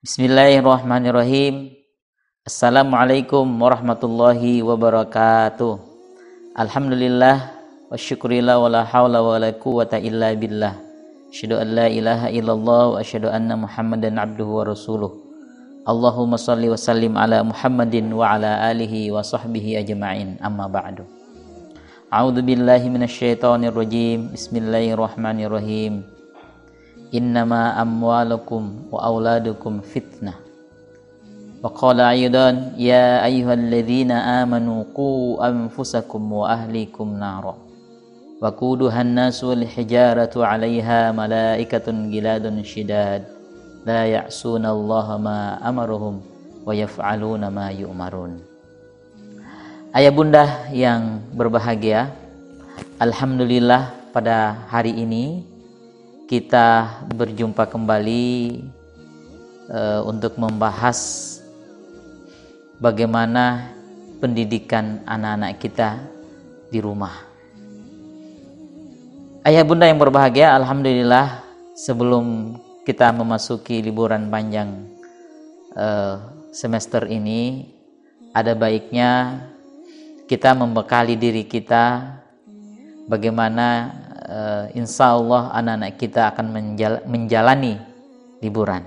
Bismillahirrahmanirrahim. Assalamualaikum warahmatullahi wabarakatuh. Alhamdulillah wa syukurillah wa la hawla wa la quwwata illa billah. Asyhadu an la ilaha illallah wa asyhadu anna Muhammadan abduhu wa rasuluh. Allahumma shalli wa sallim ala Muhammadin wa ala alihi wa sahbihi ajma'in. Amma ba'du. A'udzu billahi minasyaitonir rajim. Bismillahirrahmanirrahim. Innama amwalukum wa auladukum fitnah. Wa qala aydan ya ayyuhalladzina amanu qu anfusakum wa ahlikum nara. Wa quduhan nasu wal hijaratu 'alaiha malaikatun giladun syidad la ya'sunallaha ma amaruhum wa yaf'aluna ma yu'marun. Ayah bunda yang berbahagia, alhamdulillah pada hari ini kita berjumpa kembali untuk membahas bagaimana pendidikan anak-anak kita di rumah. Ayah bunda yang berbahagia, alhamdulillah sebelum kita memasuki liburan panjang semester ini, ada baiknya kita membekali diri kita bagaimana insya Allah anak-anak kita akan menjalani liburan.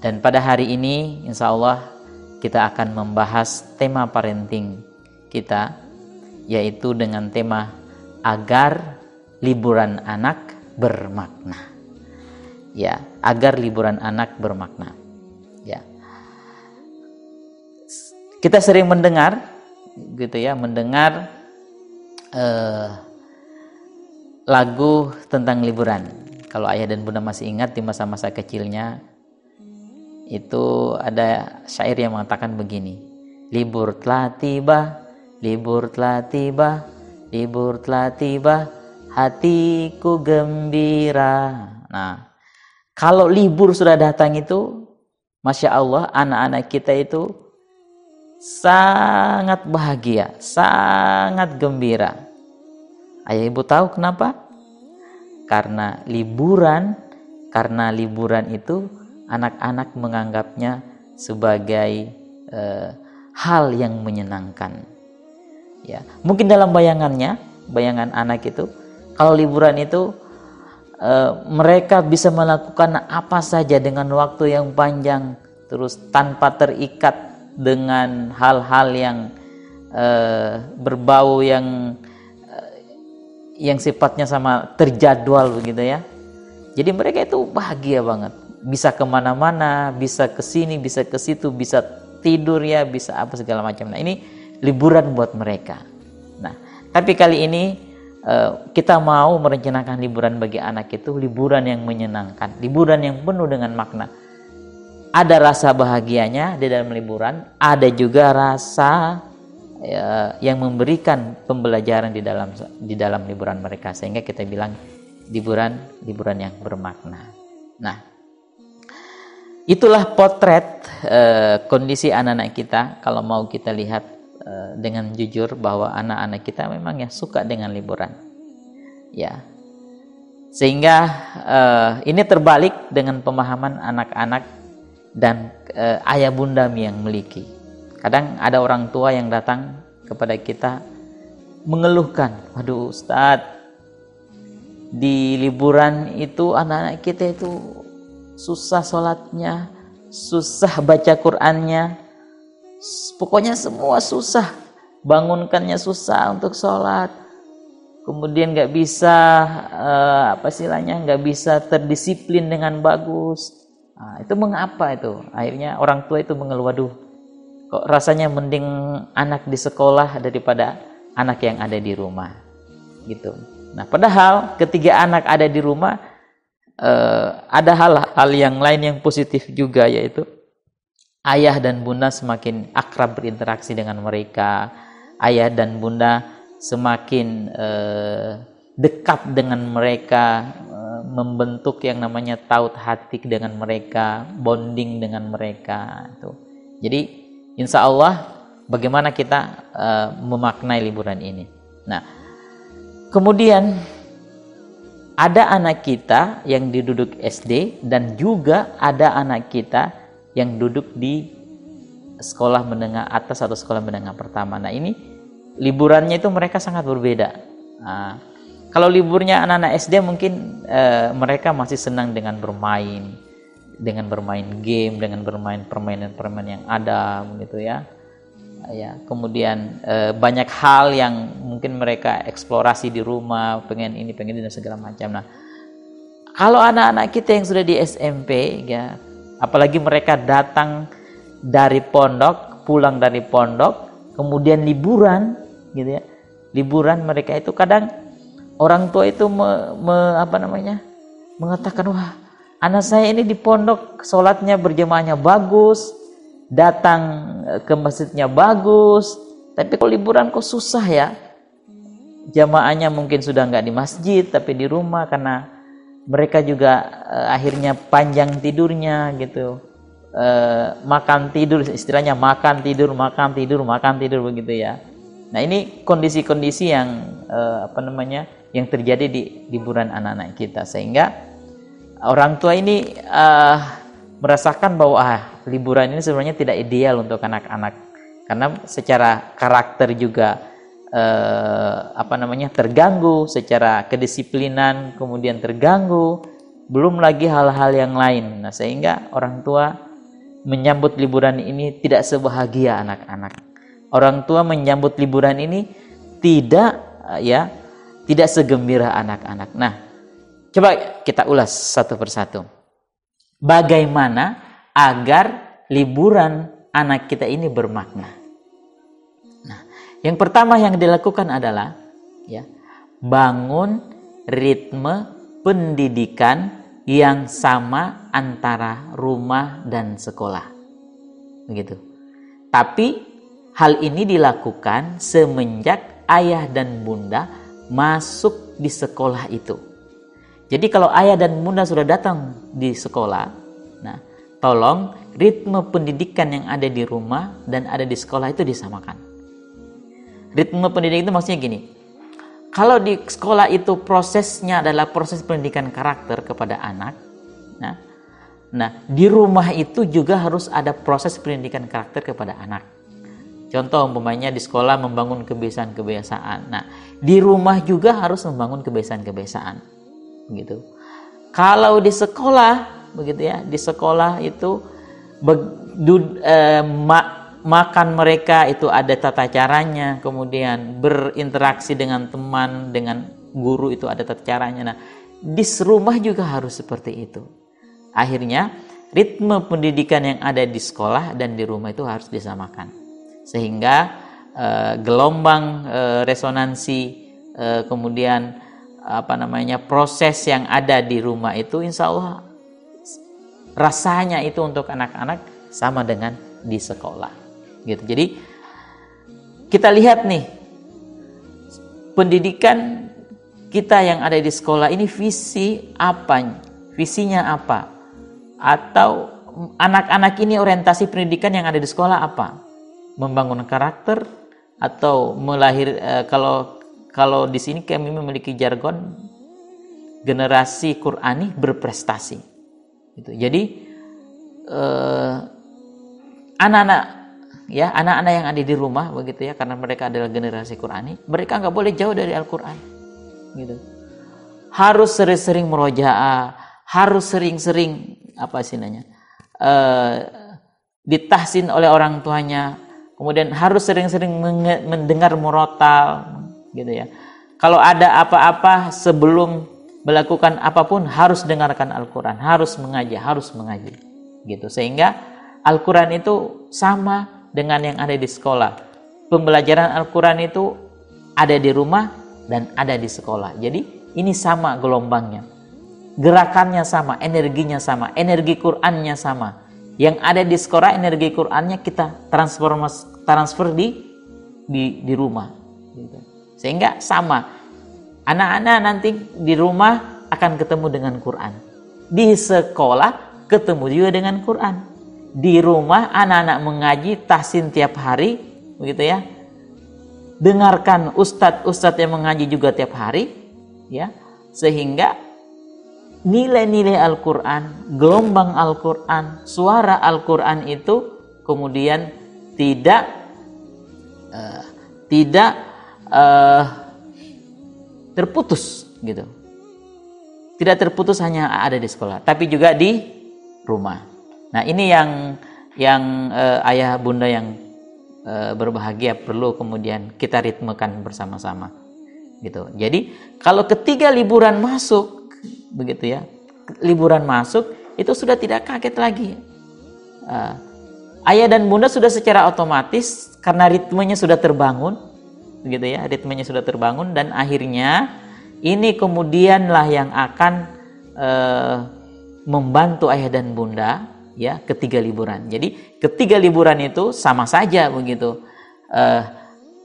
Dan pada hari ini insya Allah kita akan membahas tema parenting kita, yaitu dengan tema agar liburan anak bermakna. Ya, agar liburan anak bermakna. Ya, kita sering mendengar, gitu ya, mendengar lagu tentang liburan. Kalau ayah dan bunda masih ingat di masa-masa kecilnya, itu ada syair yang mengatakan begini: libur telah tiba, libur telah tiba, libur telah tiba, hatiku gembira. Nah, kalau libur sudah datang itu, Masya Allah, anak-anak kita itu sangat bahagia, sangat gembira. Ayah ibu tahu kenapa? Karena liburan itu anak-anak menganggapnya sebagai hal yang menyenangkan. Ya, mungkin dalam bayangan anak itu, kalau liburan itu mereka bisa melakukan apa saja dengan waktu yang panjang, terus tanpa terikat dengan hal-hal yang berbau yang sifatnya sama terjadwal begitu ya. Jadi mereka itu bahagia banget, bisa kemana-mana, bisa ke sini, bisa ke situ, bisa tidur ya, bisa apa segala macam. Nah, ini liburan buat mereka. Nah, tapi kali ini kita mau merencanakan liburan bagi anak itu liburan yang menyenangkan, liburan yang penuh dengan makna. Ada rasa bahagianya di dalam liburan, ada juga rasa yang memberikan pembelajaran di dalam liburan mereka, sehingga kita bilang liburan yang bermakna. Nah, itulah potret kondisi anak-anak kita. Kalau mau kita lihat dengan jujur bahwa anak-anak kita memang ya suka dengan liburan, ya. Sehingga ini terbalik dengan pemahaman anak-anak dan ayah bunda yang memiliki. Kadang ada orang tua yang datang kepada kita mengeluhkan, waduh Ustadz, di liburan itu anak-anak kita itu susah sholatnya, susah baca Qur'annya, pokoknya semua susah, bangunkannya susah untuk sholat, kemudian nggak bisa nggak bisa terdisiplin dengan bagus. Nah, itu mengapa itu? Akhirnya orang tua itu mengeluh, waduh, kok rasanya mending anak di sekolah daripada anak yang ada di rumah, gitu. Nah, padahal ketiga anak ada di rumah, ada hal yang lain yang positif juga, yaitu ayah dan bunda semakin akrab berinteraksi dengan mereka, ayah dan bunda semakin dekat dengan mereka, membentuk yang namanya taut hati dengan mereka, bonding dengan mereka. Itu. Jadi insya Allah bagaimana kita memaknai liburan ini. Nah, kemudian ada anak kita yang duduk SD dan juga ada anak kita yang duduk di sekolah menengah atas atau sekolah menengah pertama. Nah, ini liburannya itu mereka sangat berbeda. Nah, kalau liburnya anak-anak SD mungkin mereka masih senang dengan bermain game, dengan bermain permainan-permainan yang ada begitu ya. Ya, kemudian banyak hal yang mungkin mereka eksplorasi di rumah, pengen ini dan segala macam. Nah, kalau anak-anak kita yang sudah di SMP ya, apalagi mereka datang dari pondok, pulang dari pondok, kemudian liburan gitu ya. Liburan mereka itu kadang orang tua itu mengatakan, wah, anak saya ini di pondok sholatnya berjamaahnya bagus, datang ke masjidnya bagus, tapi kalau liburan kok susah ya. Jamaahnya mungkin sudah nggak di masjid tapi di rumah, karena mereka juga akhirnya panjang tidurnya gitu, makan tidur, istilahnya makan tidur begitu ya. Nah, ini kondisi-kondisi yang yang terjadi di liburan anak-anak kita, sehingga orang tua ini merasakan bahwa liburan ini sebenarnya tidak ideal untuk anak-anak, karena secara karakter juga terganggu, secara kedisiplinan kemudian terganggu, belum lagi hal-hal yang lain. Nah, sehingga orang tua menyambut liburan ini tidak sebahagia anak-anak. Orang tua menyambut liburan ini tidak segembira anak-anak. Nah, coba kita ulas satu persatu. Bagaimana agar liburan anak kita ini bermakna? Nah, yang pertama yang dilakukan adalah bangun ritme pendidikan yang sama antara rumah dan sekolah. Begitu. Tapi hal ini dilakukan semenjak ayah dan bunda masuk di sekolah itu. Jadi kalau ayah dan bunda sudah datang di sekolah, nah, tolong ritme pendidikan yang ada di rumah dan ada di sekolah itu disamakan. Ritme pendidikan itu maksudnya gini, kalau di sekolah itu prosesnya adalah proses pendidikan karakter kepada anak, nah di rumah itu juga harus ada proses pendidikan karakter kepada anak. Contoh umpamanya di sekolah membangun kebiasaan-kebiasaan. Nah, di rumah juga harus membangun kebiasaan-kebiasaan. Begitu. Kalau di sekolah, begitu ya, di sekolah itu makan mereka itu ada tata caranya, kemudian berinteraksi dengan teman, dengan guru itu ada tata caranya. Nah, di rumah juga harus seperti itu. Akhirnya, ritme pendidikan yang ada di sekolah dan di rumah itu harus disamakan. Sehingga gelombang resonansi, kemudian proses yang ada di rumah itu insya Allah rasanya itu untuk anak-anak sama dengan di sekolah gitu. Jadi kita lihat nih, pendidikan kita yang ada di sekolah ini visinya apa, atau anak-anak ini orientasi pendidikan yang ada di sekolah apa? Membangun karakter atau kalau di sini kami memiliki jargon generasi Qur'ani berprestasi. Gitu. Jadi anak-anak yang ada di rumah begitu ya, karena mereka adalah generasi Qur'ani, mereka nggak boleh jauh dari Al-Qur'an. Gitu. Harus sering-sering murojaah, harus sering-sering ditahsin oleh orang tuanya. Kemudian harus sering-sering mendengar murotal gitu ya. Kalau ada apa-apa sebelum melakukan apapun harus dengarkan Al-Qur'an, harus mengaji gitu. Sehingga Al-Qur'an itu sama dengan yang ada di sekolah. Pembelajaran Al-Qur'an itu ada di rumah dan ada di sekolah. Jadi ini sama gelombangnya. Gerakannya sama, energinya sama, energi Qur'annya sama. Yang ada di sekolah energi Qur'annya kita transfer di rumah gitu. Sehingga sama, anak-anak nanti di rumah akan ketemu dengan Qur'an, di sekolah ketemu juga dengan Qur'an. Di rumah anak-anak mengaji tahsin tiap hari begitu ya, dengarkan ustadz yang mengaji juga tiap hari ya, sehingga nilai-nilai Al-Quran, gelombang Al-Quran, suara Al-Quran itu kemudian tidak terputus gitu. Tidak terputus hanya ada di sekolah, tapi juga di rumah. Nah, ini yang ayah bunda yang berbahagia perlu kemudian kita ritmekan bersama-sama gitu. Jadi kalau ketiga liburan masuk begitu ya, liburan masuk itu sudah tidak kaget lagi. Ayah dan bunda sudah secara otomatis karena ritmenya sudah terbangun begitu ya, ritmenya sudah terbangun, dan akhirnya ini kemudianlah yang akan membantu ayah dan bunda ya ketiga liburan. Jadi ketiga liburan itu sama saja begitu.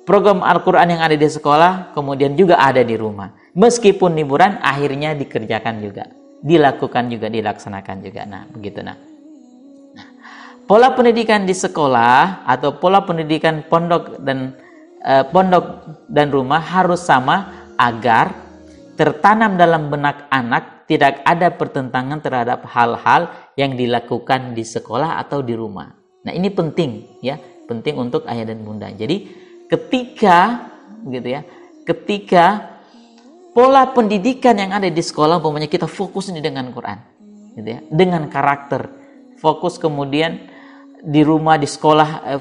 Program Al-Quran yang ada di sekolah kemudian juga ada di rumah. Meskipun liburan akhirnya dikerjakan juga, dilakukan juga, dilaksanakan juga. Nah, begitu nah. Pola pendidikan di sekolah atau pola pendidikan pondok dan rumah harus sama agar tertanam dalam benak anak tidak ada pertentangan terhadap hal-hal yang dilakukan di sekolah atau di rumah. Nah, ini penting ya, penting untuk ayah dan bunda. Jadi ketika pola pendidikan yang ada di sekolah, umpamanya kita fokus ini dengan Quran, gitu ya, dengan karakter, fokus kemudian di rumah, di sekolah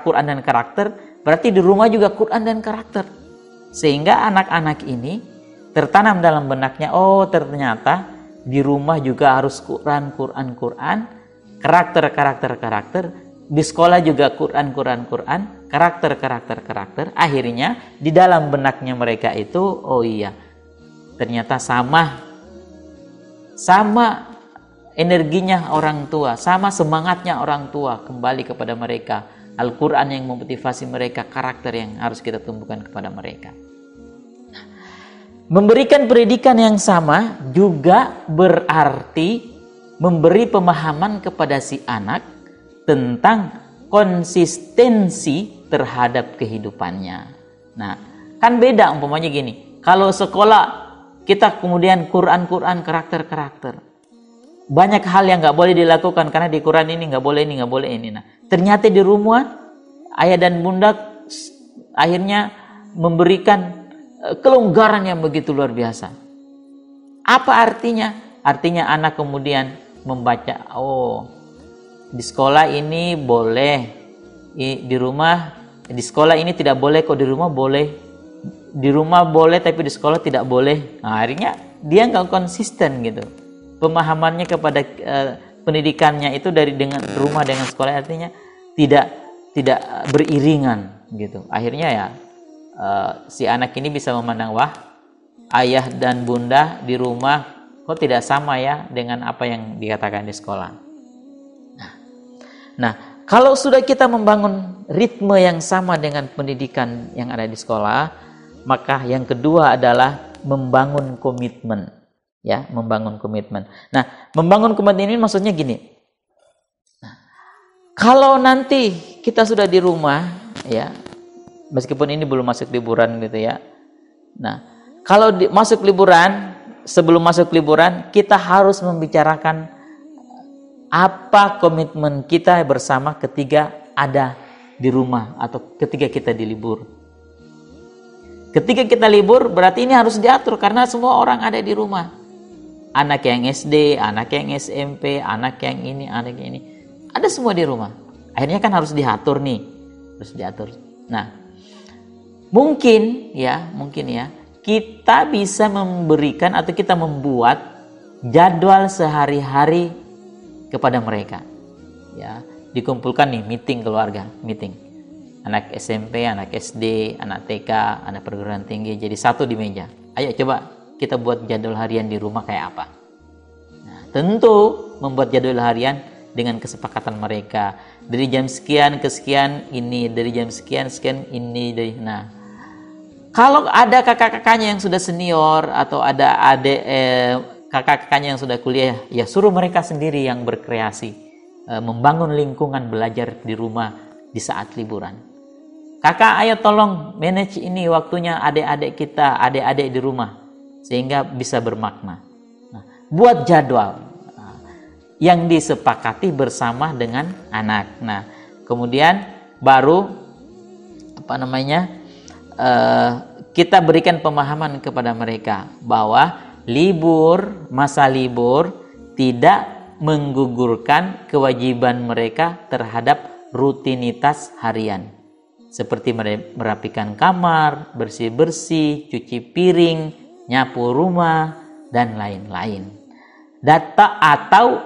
Quran dan karakter, berarti di rumah juga Quran dan karakter, sehingga anak-anak ini tertanam dalam benaknya, oh ternyata di rumah juga harus Quran, karakter, di sekolah juga Quran, karakter. Akhirnya di dalam benaknya mereka itu, oh iya, ternyata sama energinya orang tua, sama semangatnya orang tua kembali kepada mereka. Al-Quran yang memotivasi mereka, karakter yang harus kita tumbuhkan kepada mereka. Memberikan pendidikan yang sama juga berarti memberi pemahaman kepada si anak tentang konsistensi terhadap kehidupannya. Nah, kan beda umpamanya gini. Kalau sekolah kita kemudian Quran, karakter. Banyak hal yang nggak boleh dilakukan karena di Quran ini nggak boleh ini. Nah, ternyata di rumah ayah dan bunda akhirnya memberikan kelonggaran yang begitu luar biasa. Apa artinya? Artinya anak kemudian membaca, oh di sekolah ini boleh, di rumah, di sekolah ini tidak boleh, kok di rumah boleh. Di rumah boleh tapi di sekolah tidak boleh. Nah, akhirnya dia nggak konsisten gitu. Pemahamannya kepada pendidikannya itu dengan rumah dengan sekolah artinya tidak beriringan gitu. Akhirnya ya si anak ini bisa memandang, wah ayah dan bunda di rumah kok tidak sama ya dengan apa yang dikatakan di sekolah. Nah, kalau sudah kita membangun ritme yang sama dengan pendidikan yang ada di sekolah, maka yang kedua adalah membangun komitmen. Ya, membangun komitmen. Nah, membangun komitmen ini maksudnya gini. Nah, kalau nanti kita sudah di rumah, ya, meskipun ini belum masuk liburan gitu ya. Nah, kalau masuk liburan, sebelum masuk liburan, kita harus membicarakan apa komitmen kita bersama ketika ada di rumah atau ketika kita dilibur. Ketika kita libur, berarti ini harus diatur karena semua orang ada di rumah. Anak yang SD, anak yang SMP, anak yang ini, ada semua di rumah. Akhirnya kan harus diatur nih, harus diatur. Nah, mungkin ya, kita bisa memberikan atau kita membuat jadwal sehari-hari kepada mereka. Ya, dikumpulkan nih meeting keluarga, meeting. Anak SMP, anak SD, anak TK, anak perguruan tinggi jadi satu di meja. Ayo coba kita buat jadwal harian di rumah kayak apa. Nah, tentu membuat jadwal harian dengan kesepakatan mereka. Dari jam sekian ke sekian ini, dari jam sekian ini. Nah, kalau ada kakak-kakaknya yang sudah senior atau ada adik kakak-kakaknya yang sudah kuliah, ya suruh mereka sendiri yang berkreasi, membangun lingkungan belajar di rumah di saat liburan. Kakak, ayo tolong manage ini waktunya adik-adik kita, adik-adik di rumah, sehingga bisa bermakna. Nah, buat jadwal yang disepakati bersama dengan anak. Nah, kemudian baru kita berikan pemahaman kepada mereka bahwa masa libur tidak menggugurkan kewajiban mereka terhadap rutinitas harian, seperti merapikan kamar, bersih-bersih, cuci piring, nyapu rumah, dan lain-lain. Data atau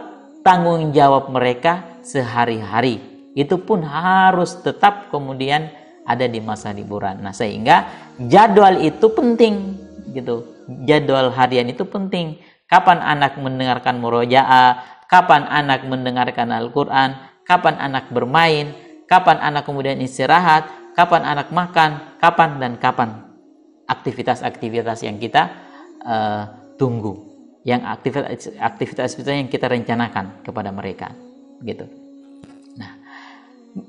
tanggung jawab mereka sehari-hari itu pun harus tetap kemudian ada di masa liburan. Nah, sehingga jadwal itu penting gitu. Jadwal harian itu penting. Kapan anak mendengarkan murojaah, kapan anak mendengarkan Al-Quran, kapan anak bermain, kapan anak kemudian istirahat, kapan anak makan, kapan aktivitas-aktivitas yang kita tunggu, yang aktivitas yang kita rencanakan kepada mereka gitu. Nah,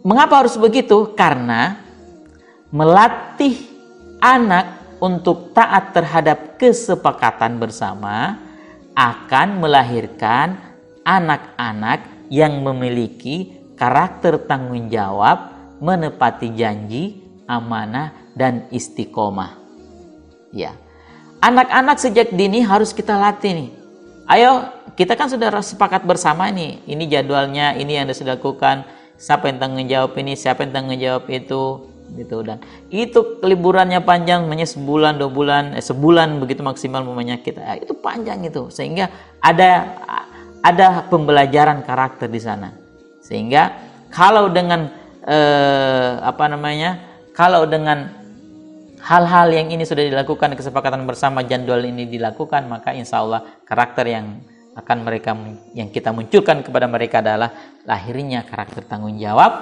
mengapa harus begitu? Karena melatih anak untuk taat terhadap kesepakatan bersama akan melahirkan anak-anak yang memiliki karakter tanggung jawab, menepati janji, amanah, dan istiqomah. Ya, anak-anak sejak dini harus kita latih nih. Ayo, kita kan sudah sepakat bersama nih. Ini jadwalnya, ini yang harus dilakukan. Siapa yang tanggung jawab ini, siapa yang tanggung jawab itu, gitu. Dan itu liburannya panjang, namanya sebulan, 2 bulan, sebulan begitu maksimal namanya kita. itu panjang itu, sehingga ada pembelajaran karakter di sana. Sehingga kalau dengan kalau dengan hal-hal yang ini sudah dilakukan, kesepakatan bersama, jadwal ini dilakukan, maka insya Allah karakter yang kita munculkan kepada mereka adalah lahirnya karakter tanggung jawab,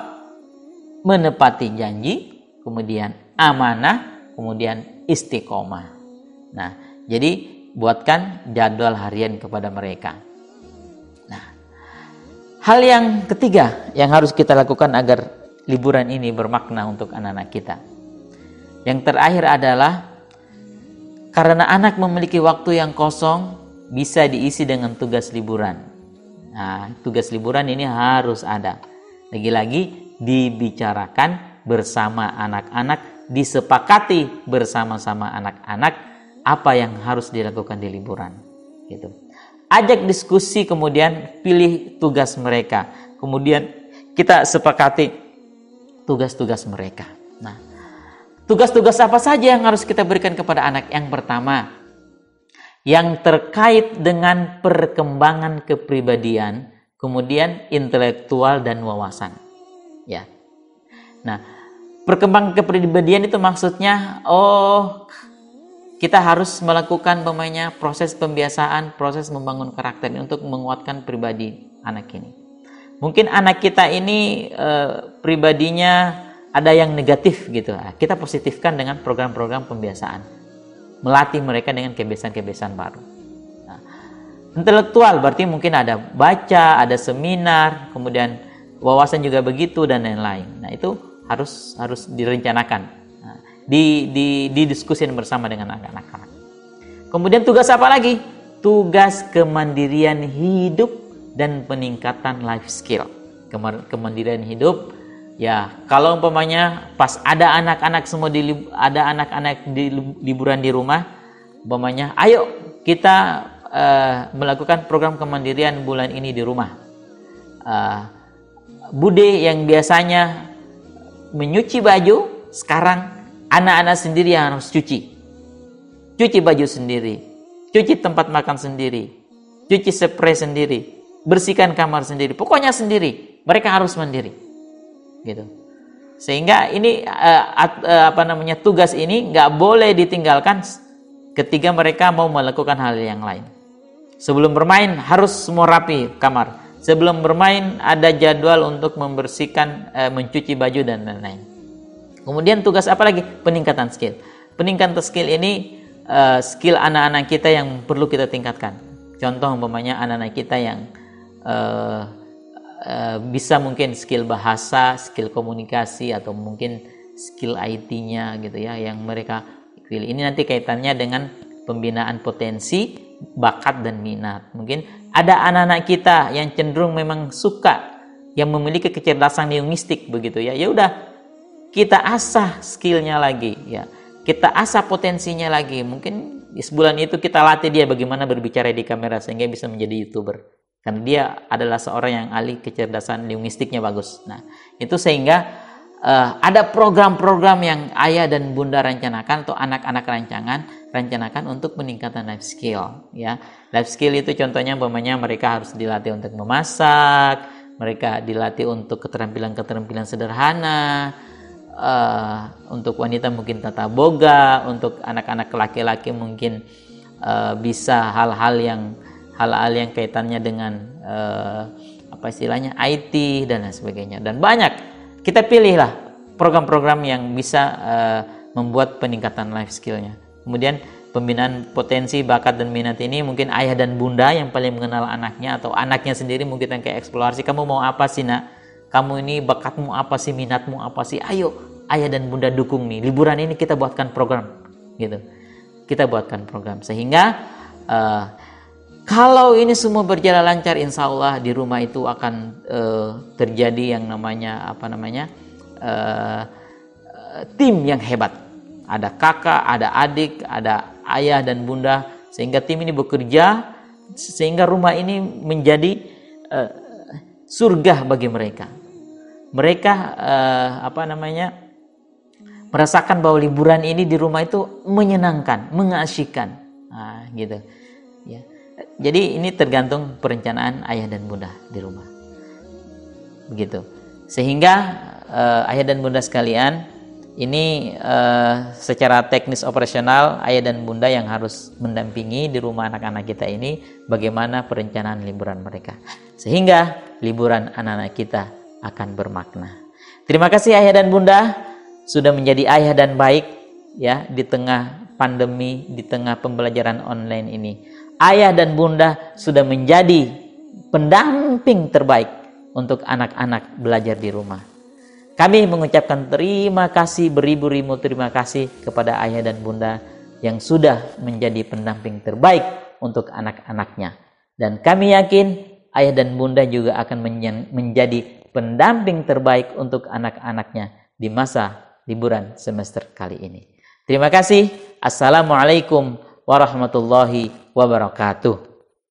menepati janji, kemudian amanah, kemudian istiqomah. Nah, jadi buatkan jadwal harian kepada mereka. Nah, hal yang ketiga yang harus kita lakukan agar liburan ini bermakna untuk anak-anak kita. Yang terakhir adalah karena anak memiliki waktu yang kosong bisa diisi dengan tugas liburan. Nah, tugas liburan ini harus ada. Lagi-lagi dibicarakan bersama anak-anak, disepakati bersama-sama anak-anak apa yang harus dilakukan di liburan. Gitu. Ajak diskusi, kemudian pilih tugas mereka. Kemudian kita sepakati tugas-tugas mereka. Nah, tugas-tugas apa saja yang harus kita berikan kepada anak? Yang pertama, yang terkait dengan perkembangan kepribadian, kemudian intelektual dan wawasan. Ya. Nah, perkembangan kepribadian itu maksudnya, kita harus melakukan proses pembiasaan, proses membangun karakter untuk menguatkan pribadi anak ini. Mungkin anak kita ini pribadinya ada yang negatif gitu. Kita positifkan dengan program-program pembiasaan. Melatih mereka dengan kebiasaan-kebiasaan baru. Nah, intelektual berarti mungkin ada baca, ada seminar, kemudian wawasan juga begitu dan lain-lain. Nah, itu harus direncanakan. Nah, didiskusikan bersama dengan anak-anak. Kemudian tugas apa lagi? Tugas kemandirian hidup dan peningkatan life skill. Kemandirian hidup, ya kalau umpamanya pas ada anak-anak di liburan di rumah, umpamanya ayo kita melakukan program kemandirian bulan ini di rumah. Bude yang biasanya menyuci baju, sekarang anak-anak sendiri yang harus cuci baju sendiri, cuci tempat makan sendiri, cuci spray sendiri, bersihkan kamar sendiri, pokoknya sendiri. Mereka harus mandiri, gitu. Sehingga ini tugas ini nggak boleh ditinggalkan ketika mereka mau melakukan hal yang lain. Sebelum bermain harus semua rapi kamar. Sebelum bermain ada jadwal untuk membersihkan, mencuci baju dan lain-lain. Kemudian tugas apa lagi? Peningkatan skill. Peningkatan skill ini skill anak-anak kita yang perlu kita tingkatkan. Contoh umpamanya anak-anak kita yang bisa mungkin skill bahasa, skill komunikasi, atau mungkin skill IT-nya gitu ya, yang mereka pilih. Ini nanti kaitannya dengan pembinaan potensi bakat dan minat. Mungkin ada anak-anak kita yang cenderung memang suka, yang memiliki kecerdasan linguistik begitu ya. Ya udah, kita asah skillnya lagi ya. Kita asah potensinya lagi. Mungkin di sebulan itu kita latih dia bagaimana berbicara di kamera sehingga bisa menjadi YouTuber. Karena dia adalah seorang yang ahli kecerdasan linguistiknya bagus. Nah, itu sehingga ada program-program yang ayah dan bunda rencanakan atau anak-anak rencanakan untuk peningkatan life skill ya. Life skill itu contohnya umpamanya mereka harus dilatih untuk memasak, mereka dilatih untuk keterampilan sederhana, untuk wanita mungkin tata boga, untuk anak-anak laki-laki mungkin bisa hal-hal yang kaitannya dengan apa istilahnya IT dan lain sebagainya. Dan banyak kita pilihlah program-program yang bisa membuat peningkatan life skillnya. Kemudian pembinaan potensi, bakat dan minat ini mungkin ayah dan bunda yang paling mengenal anaknya, atau anaknya sendiri mungkin yang kayak eksplorasi, kamu mau apa sih nak? Kamu ini bakatmu apa sih, minatmu apa sih? Ayo ayah dan bunda dukung nih. Liburan ini kita buatkan program gitu. Kita buatkan program sehingga kalau ini semua berjalan lancar, insya Allah di rumah itu akan terjadi yang namanya tim yang hebat. Ada kakak, ada adik, ada ayah dan bunda, sehingga tim ini bekerja sehingga rumah ini menjadi surga bagi mereka. Mereka merasakan bahwa liburan ini di rumah itu menyenangkan, mengasyikkan, gitu. Ya. Jadi ini tergantung perencanaan ayah dan bunda di rumah, begitu. Sehingga ayah dan bunda sekalian, ini secara teknis operasional ayah dan bunda yang harus mendampingi di rumah anak-anak kita ini bagaimana perencanaan liburan mereka, sehingga liburan anak-anak kita akan bermakna. Terima kasih ayah dan bunda sudah menjadi ayah dan baik ya di tengah pandemi, di tengah pembelajaran online ini. Ayah dan bunda sudah menjadi pendamping terbaik untuk anak-anak belajar di rumah. Kami mengucapkan terima kasih, beribu-ribu terima kasih kepada ayah dan bunda yang sudah menjadi pendamping terbaik untuk anak-anaknya. Dan kami yakin ayah dan bunda juga akan menjadi pendamping terbaik untuk anak-anaknya di masa liburan semester kali ini. Terima kasih. Assalamualaikum warahmatullahi wabarakatuh.